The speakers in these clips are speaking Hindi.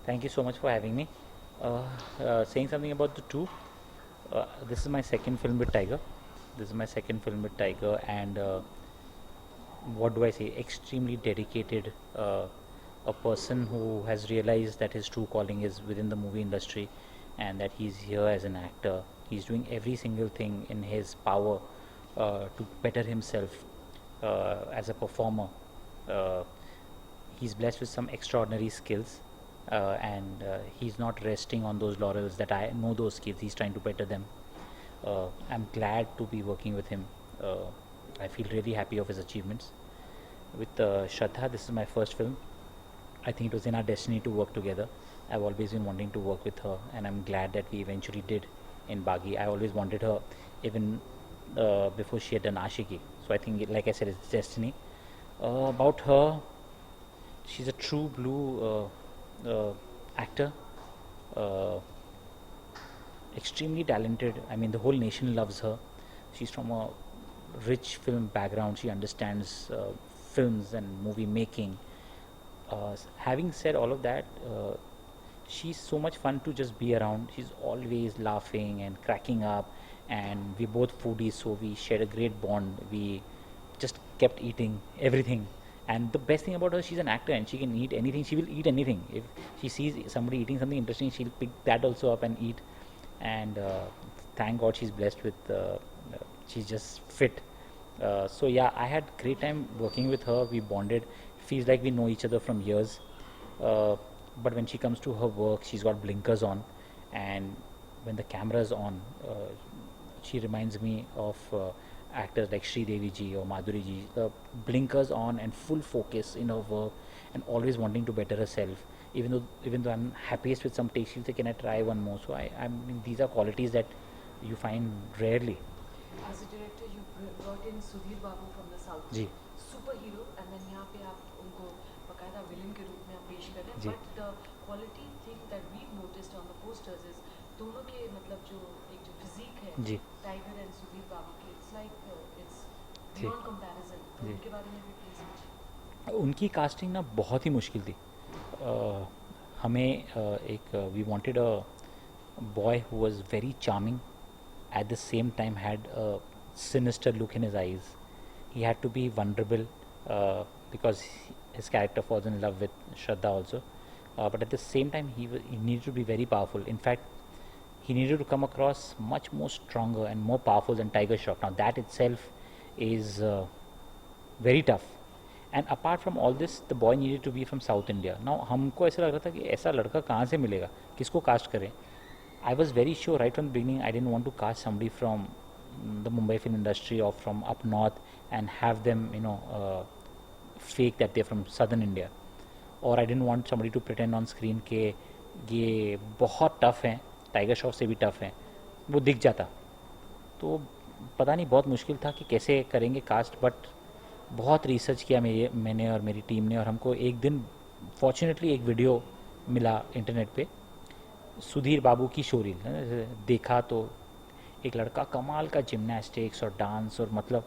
Thank you so much for having me. Saying something about the two, this is my second film with Tiger. This is my second film with Tiger, and what do I say? Extremely dedicated. A person who has realized that his true calling is within the movie industry, and that he's here as an actor. He's doing every single thing in his power to better himself as a performer. Uh, he's blessed with some extraordinary skills, and he's not resting on those laurels that I know those skills. He's trying to better them. I'm glad to be working with him. Uh, I feel really happy of his achievements. With Shraddha, this is my first film. I think it was in our destiny to work together. I've always been wanting to work with her, and I'm glad that we eventually did in Bagi. I always wanted her even before she had done Ashiki. So I think, like I said, it's destiny. About her, she's a true blue actor, uh, extremely talented. I mean, the whole nation loves her. She's from a rich film background. She understands films and movie making. Having said all of that, she's so much fun to just be around. She's always laughing and cracking up, and we're both foodies, so we shared a great bond. We just kept eating everything. And the best thing about her, she's an actor and she can eat anything. She will eat anything. If she sees somebody eating something interesting, she'll pick that also up and eat. And thank God she's blessed with, she's just fit. So yeah, I had great time working with her. We bonded. Feels like we know each other from years. Uh, but when she comes to her work, she's got blinkers on, and when the camera's on, she reminds me of actors like Sri Devi ji or Madhuri ji. Blinkers on and full focus in her work, and always wanting to better herself. Even though I'm happiest with some takes, she'll say, "Can I try one more?" So I mean, these are qualities that you find rarely. As a director, you brought in Sudhir Babu from the South, जी सुपर हीरो, एंड देन यहाँ पे आप उनको बकायदा विलन के रूप में आप पेश कर रहे हैं. जी but the quality thing that we noticed on the posters is दोनों के मतलब जो एक जो फिजिक है जी टाइगर एंड सुधीर बाबू की, इट्स लाइक इट्स जी बियॉन्ड कंपैरिजन. तो जी उनके बारे में भी प्लीज कुछ. उनकी कास्टिंग ना बहुत ही मुश्किल थी. अ, हमें एक we wanted uh boy who was very charming, at the same time had a sinister look in his eyes. He had to be vulnerable because his character falls in love with Shraddha also. But at the same time, he needed to be very powerful. In fact, he needed to come across much more stronger and more powerful than Tiger Shroff. Now, that itself is very tough. And apart from all this the boy needed to be from South India. Now हमको ऐसा लग रहा था कि ऐसा लड़का कहाँ से मिलेगा, किसको कास्ट करें. I was very sure right from the beginning I didn't want to cast somebody from the Mumbai film industry or from up north and have them, fake that they're from southern India. Or I didn't want somebody to pretend on screen कि ये बहुत टफ हैं, टाइगर श्रॉफ से भी टफ हैं, वो दिख जाता. तो पता नहीं, बहुत मुश्किल था कि कैसे करेंगे कास्ट. बट बहुत रिसर्च किया मैंने और मेरी टीम ने, और हमको एक दिन फॉर्चुनेटली एक वीडियो मिला इंटरनेट पे, सुधीर बाबू की शोरील देखा. तो एक लड़का कमाल का जिम्नास्टिक्स और डांस, और मतलब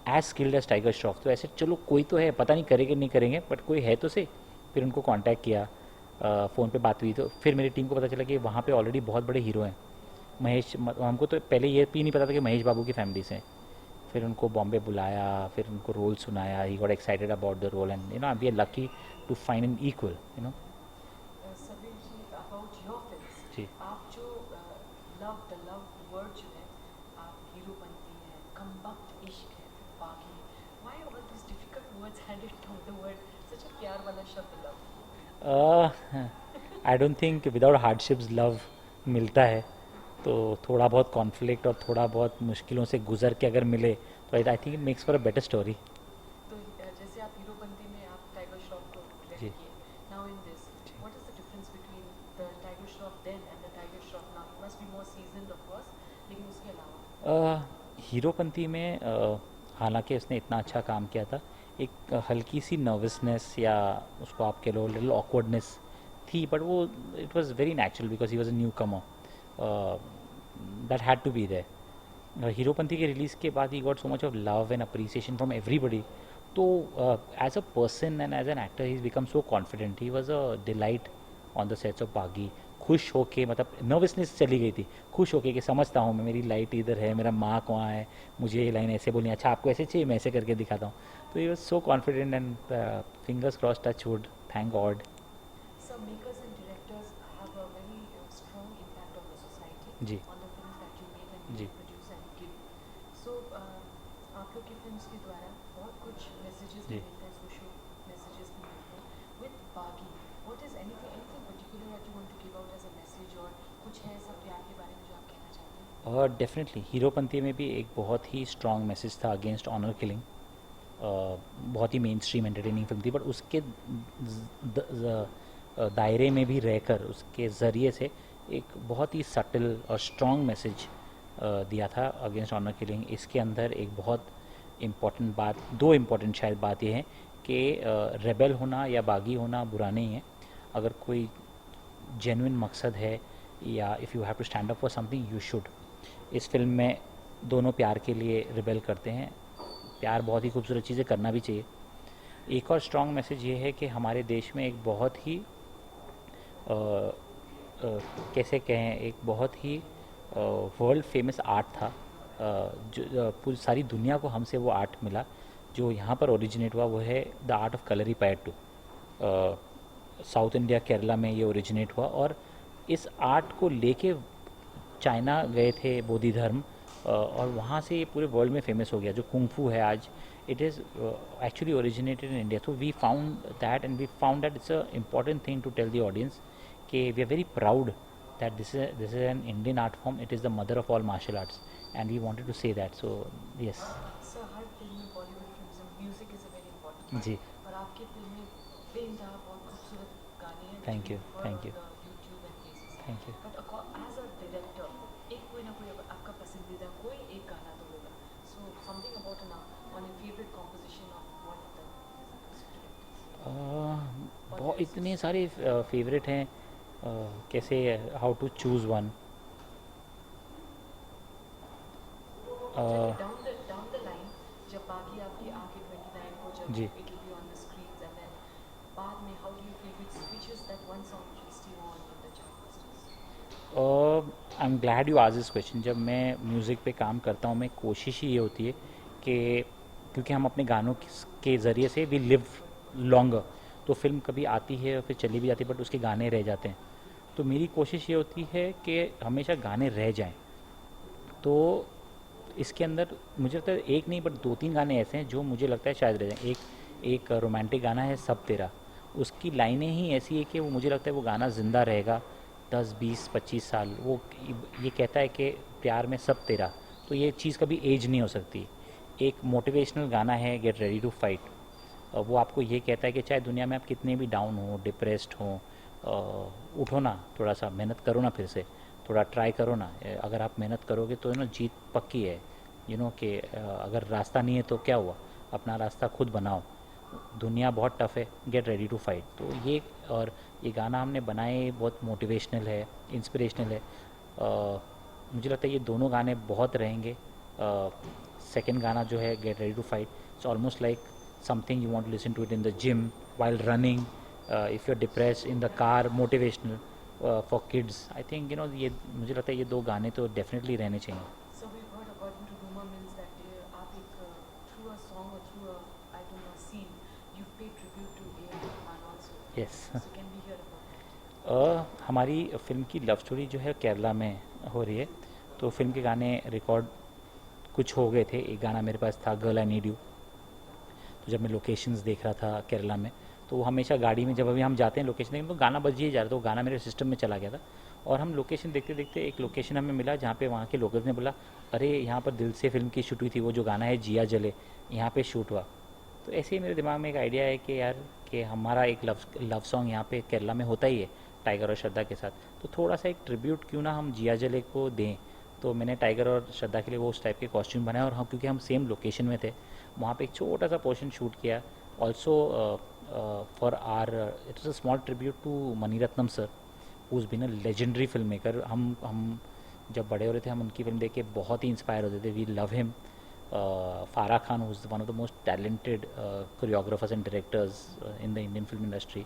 as skilled as Tiger Shroff. तो ऐसे चलो कोई तो है, पता नहीं करेंगे नहीं करेंगे, बट कोई है तो सही. फिर उनको कांटेक्ट किया, फ़ोन पे बात हुई, तो फिर मेरी टीम को पता चला कि वहाँ पे ऑलरेडी बहुत बड़े हीरो हैं. हमको तो पहले ये भी नहीं पता था कि महेश बाबू की फैमिली से हैं. फिर उनको बॉम्बे बुलाया, फिर उनको रोल सुनाया. He got excited about the role, and we are lucky to find an equal. Sabir ji, about your films, जी आप जो लव द लव वर्ड जो है, आप हीरो बनती हैं, कम वक्त इश्क है, बाकी why all this difficult words handed to the word, such a प्यार वाला शब्द love. I don't think without hardships love मिलता है. तो थोड़ा बहुत कॉन्फ्लिक्ट और थोड़ा बहुत मुश्किलों से गुजर के अगर मिले, तो I think it makes for a better story. तो जैसे आप हीरोपंती में आप टाइगर श्रॉफ को डायरेक्ट जी किए, now in this what is the difference between the Tiger Shroff then and the Tiger Shroff now? You must be more seasoned of course, लेकिन उसके अलावा. हीरोपंती में हालांकि उसने इतना अच्छा काम किया था, एक हल्की सी नर्वसनेस या उसको आप कह लो लिटिल ऑकवर्डनेस थी, बट वो it was very natural because he was a newcomer. That had to be there. Heropanti के रिलीज़ के बाद he got so much of love and appreciation from everybody. तो as a person and as an actor he become so confident. He was a delight on the sets of Baaghi, खुश होके, मतलब नर्वसनेस चली गई थी, खुश होके कि समझता हूँ मैं, मेरी लाइट इधर है, मेरा मार्क वहाँ है, मुझे ये लाइन ऐसे बोलनी है, अच्छा आपको ऐसे चाहिए, मैं ऐसे करके दिखाता हूँ. तो ये was so confident and fingers cross, touch wood, thank God. So makers and directors have a very strong impact on the society, जी. on the films that you make and जी. you produce and give. So आप लोग की फिल्म्स के द्वारा बहुत कुछ मैसेजेस भी जी. मिलते हैं, सोशल मैसेजेस भी मिलते हैं. With बागी, what is anything particular that you want to give out as a message, और कुछ है ऐसा प्यार के बारे में जो आप कहना चाहते हैं? और डेफिनेटली हीरोपंती में भी एक बहुत ही स्ट्रॉन्ग मैसेज था अगेंस्ट ऑनर किलिंग. बहुत ही मेन स्ट्रीम एंटरटेनिंग फिल्म थी, बट उसके दायरे में भी रहकर उसके ज़रिए से एक बहुत ही सटल और स्ट्रॉन्ग मैसेज दिया था अगेंस्ट ऑनर किलिंग. इसके अंदर एक बहुत इम्पॉर्टेंट बात, दो इम्पॉर्टेंट शायद बात यह है कि रेबल होना या बागी होना बुरा नहीं है. अगर कोई जेन्युइन मकसद है या if you have to stand up for something, you should. इस फिल्म में दोनों प्यार के लिए रिबेल करते हैं. प्यार बहुत ही खूबसूरत चीज़ें, करना भी चाहिए. एक और स्ट्रॉन्ग मैसेज ये है कि हमारे देश में एक बहुत ही कैसे कहें, एक बहुत ही वर्ल्ड फेमस आर्ट था, जो पूरी सारी दुनिया को हमसे वो आर्ट मिला जो यहाँ पर ओरिजिनेट हुआ. वो है the art of Kalaripayattu. South India Kerala में ये ओरिजिनेट हुआ, और इस आर्ट को लेके चाइना गए थे बोधि धर्म, और वहाँ से ये पूरे वर्ल्ड में फेमस हो गया. जो कुंग-फू है आज, it is actually originated in India. So we found that, and we found that it's a important thing to tell the audience कि we are very proud that this is an Indian art form. It is the mother of all martial arts, and we wanted to say that. So yes. Sir हर फिल्म में, बॉलीवुड फिल्म्स में music is a very important part. जी. और आपकी फिल्म में बेइंतहा बहुत खूबसूरत गाने हैं. Thank you, thank you. YouTube and places. Thank you. But as a director एक कोई ना कोई आपका पसंदीदा कोई एक गाना तो होगा. So something about on a favourite composition of one of the बहुत इतने सारे फेवरेट हैं. कैसे, how to choose one. Down the line जब बागी आपकी आके 29 को जब जी. It will be on the screens, and then बाद में how do you feel, which is that one song which is still on in the chartbusters? I am glad you आज दिस क्वेश्चन. जब मैं म्यूज़िक पे काम करता हूँ, मैं कोशिश ही ये होती है कि, क्योंकि हम अपने गानों के ज़रिए से वी लिव लॉन्गर, तो फिल्म कभी आती है और फिर चली भी जाती है, बट उसके गाने रह जाते हैं. तो मेरी कोशिश ये होती है कि हमेशा गाने रह जाएं. तो इसके अंदर मुझे लगता है एक नहीं बट दो तीन गाने ऐसे हैं जो मुझे लगता है शायद रह जाएं. एक रोमांटिक गाना है सब तेरा. उसकी लाइनें ही ऐसी है कि वो, मुझे लगता है वो गाना ज़िंदा रहेगा 10-20-25 साल. वो ये कहता है कि प्यार में सब तेरा, तो ये चीज़ कभी एज नहीं हो सकती. एक मोटिवेशनल गाना है गेट रेडी टू फाइट. वो आपको ये कहता है कि चाहे दुनिया में आप कितने भी डाउन हो, डिप्रेस्ड हो, उठो ना, थोड़ा सा मेहनत करो ना, फिर से थोड़ा ट्राई करो ना. अगर आप मेहनत करोगे तो जीत पक्की है. कि अगर रास्ता नहीं है तो क्या हुआ, अपना रास्ता खुद बनाओ. दुनिया बहुत टफ है, गेट रेडी टू फाइट. तो ये गाना हमने बनाए, बहुत मोटिवेशनल है, इंस्पिरेशनल है. मुझे लगता है ये दोनों गाने बहुत रहेंगे. सेकंड गाना जो है get ready to fight, it's almost like something you want to listen to it in the gym, while running, if you're depressed, in the car, motivational for kids. I think ये मुझे लगता है ये दो गाने तो डेफिनेटली रहने चाहिए. So we've heard, according to rumor mills, that आप एक through a song or through a, I don't know, scene, you've paid tribute to A.R. Rahman also. Yes. So can we hear about that? हमारी फिल्म की लव स्टोरी जो है केरला में हो रही है, तो फिल्म के गाने रिकॉर्ड कुछ हो गए थे. एक गाना मेरे पास था, गर्ल आई नीड यू. तो जब मैं लोकेशंस देख रहा था केरला में, तो वो हमेशा गाड़ी में जब अभी हम जाते हैं लोकेशन देखने, तो गाना बज ही जा रहा था. वो गाना मेरे सिस्टम में चला गया था, और हम लोकेशन देखते देखते एक लोकेशन हमें मिला जहाँ पे वहाँ के लोकल्स ने बोला, अरे यहाँ पर दिल से फिल्म की शूट हुई थी, वो जो गाना है जिया जले, यहाँ पे शूट हुआ. तो ऐसे ही मेरे दिमाग में एक आइडिया है कि यार, कि हमारा एक लव सॉन्ग यहाँ पे केरला में होता ही है टाइगर और श्रद्धा के साथ, तो थोड़ा सा एक ट्रिब्यूट क्यों ना हम जिया जले को दें. तो मैंने टाइगर और श्रद्धा के लिए वो उस टाइप के कॉस्ट्यूम बनाए, और हम क्योंकि हम सेम लोकेशन में थे, वहाँ पे एक छोटा सा पोर्शन शूट किया. Also for our, it is a small tribute to Mani Ratnam sir, who is been a legendary filmmaker. हम जब बड़े हो रहे थे, हम उनकी फिल्म देख के बहुत ही इंस्पायर होते थे. We love him. Farah Khan, who is one of the most talented choreographers and directors in the Indian film industry.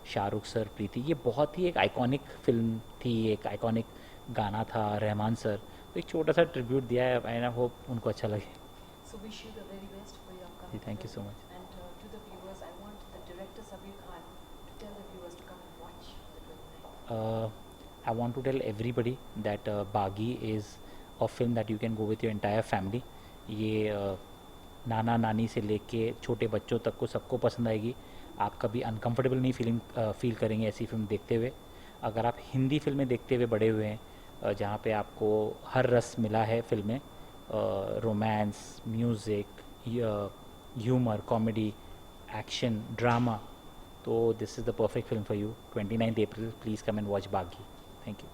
Shahrukh sir, Preity, ये बहुत ही एक आइकॉनिक फिल्म थी, एक आइकॉनिक गाना था, रहमान सर, तो एक छोटा सा ट्रिब्यूट दिया है, एंड आई होप उनको अच्छा लगे। So wish you the very best for your जी, upcoming thank you so film. Much. And to the viewers, I want the director Sabir Khan to tell the viewers to come and watch the 29th. I want to tell everybody that Baghi is a film that you can go with your entire family. ये नाना नानी से लेके छोटे बच्चों तक को सबको पसंद आएगी। आप कभी अनकंफर्टेबल नहीं फील करेंगे ऐसी फिल्म देखते हुए। अगर आप हिंदी फिल्में देखते हुए बड़े हुए हैं, जहाँ पे आपको हर रस मिला है फिल्म में, romance, music, humour, comedy, action, drama, तो this is the perfect film for you. 29th April, please come and watch Baaghi. Thank you.